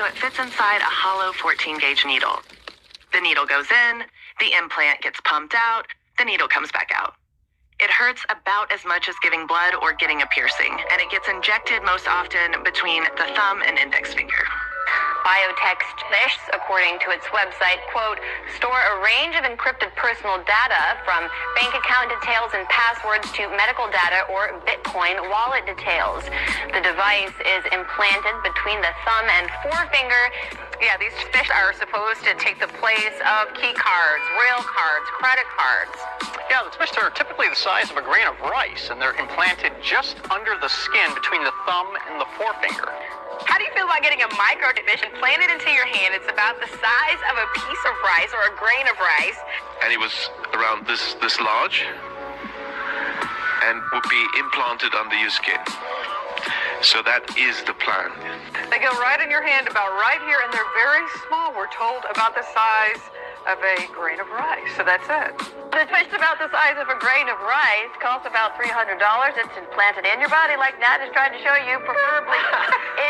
so it fits inside a hollow 14-gauge needle. The needle goes in, the implant gets pumped out, the needle comes back out. It hurts about as much as giving blood or getting a piercing, and it gets injected most often between the thumb and index finger. Biotech specialists, according to its website, quote, store a range of encrypted personal data from bank account details and passwords to medical data or Bitcoin wallet details. The device is implanted between the thumb and forefinger. Yeah, these fish are supposed to take the place of key cards, rail cards, credit cards. Yeah, the fish are typically the size of a grain of rice, and they're implanted just under the skin between the thumb and the forefinger. How do you feel about getting a microfish implanted into your hand? It's about the size of a piece of rice or a grain of rice. And it was around this large and would be implanted under your skin. So that is the plan. They go right in your hand, about right here, and they're very small. We're told about the size of a grain of rice. So that's it. The fish about the size of a grain of rice costs about $300. It's implanted in your body like Nat is trying to show you, preferably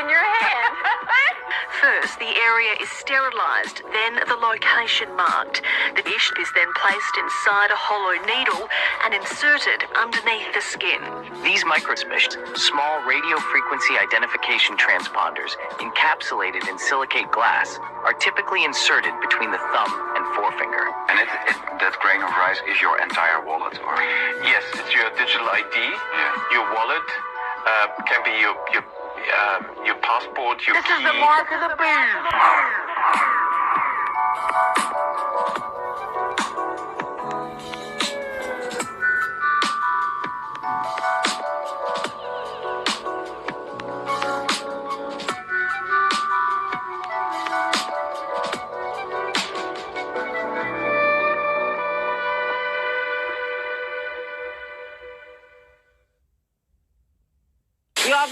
in your hand. First, the area is sterilized, then the location marked. The dish is then placed inside a hollow needle and inserted underneath the skin. These microfish, small radio frequency identification transponders encapsulated in silicate glass, are typically inserted between the thumb and forefinger. And that grain of rice is your entire wallet, or? Yes, it's your digital ID, your wallet, can be your passport, your This key. is the mark of the beast.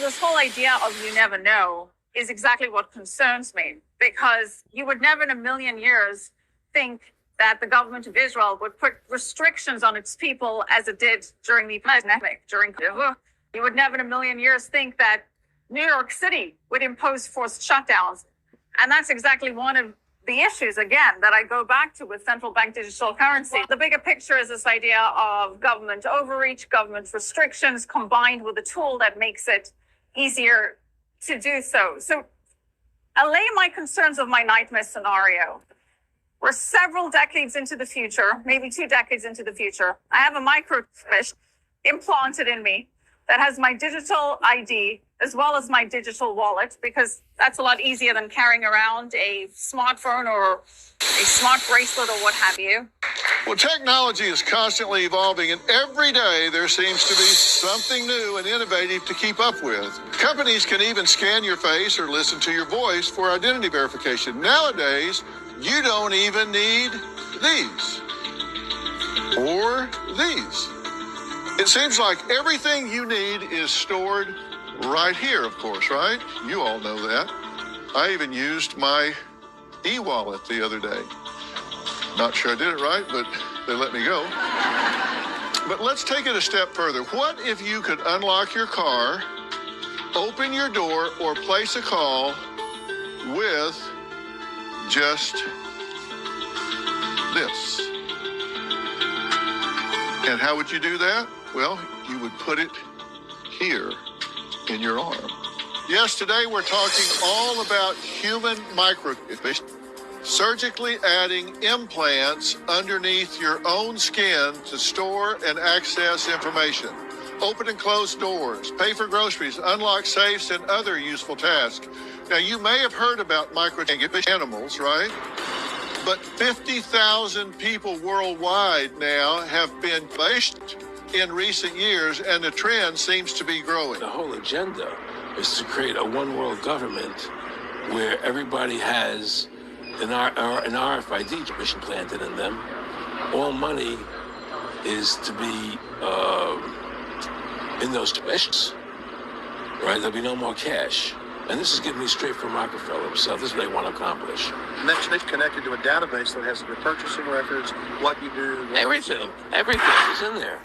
This whole idea of you never know is exactly what concerns me, because you would never in a million years think that the government of Israel would put restrictions on its people as it did during the pandemic, you would never in a million years think that New York City would impose forced shutdowns. And that's exactly one of the issues, again, that I go back to with central bank digital currency. The bigger picture is this idea of government overreach, government restrictions, combined with a tool that makes it easier to do so. So allay my concerns of my nightmare scenario. We're several decades into the future, maybe 2 decades into the future. I have a microfish implanted in me that has my digital ID as well as my digital wallet, because that's a lot easier than carrying around a smartphone or a smart bracelet or what have you. Well, technology is constantly evolving, and every day there seems to be something new and innovative to keep up with. Companies can even scan your face or listen to your voice for identity verification. Nowadays, you don't even need these or these. It seems like everything you need is stored right here, of course, right? You all know that. I even used my e-wallet the other day. Not sure I did it right, but they let me go. But let's take it a step further. What if you could unlock your car, open your door, or place a call with just this? And how would you do that? Well, you would put it here in your arm. Yes, today we're talking all about human microfish, surgically adding implants underneath your own skin to store and access information, open and close doors, pay for groceries, unlock safes, and other useful tasks. Now, you may have heard about microfish animals, right? But 50,000 people worldwide now have been fished in recent years, and the trend seems to be growing. The whole agenda is to create a one-world government where everybody has an RFID chip implanted in them. All money is to be in those chips, right? There'll be no more cash. And this is getting me straight from Rockefeller himself. This is what they want to accomplish. And that's connected to a database that has your purchasing records, what you do. Everything is in there.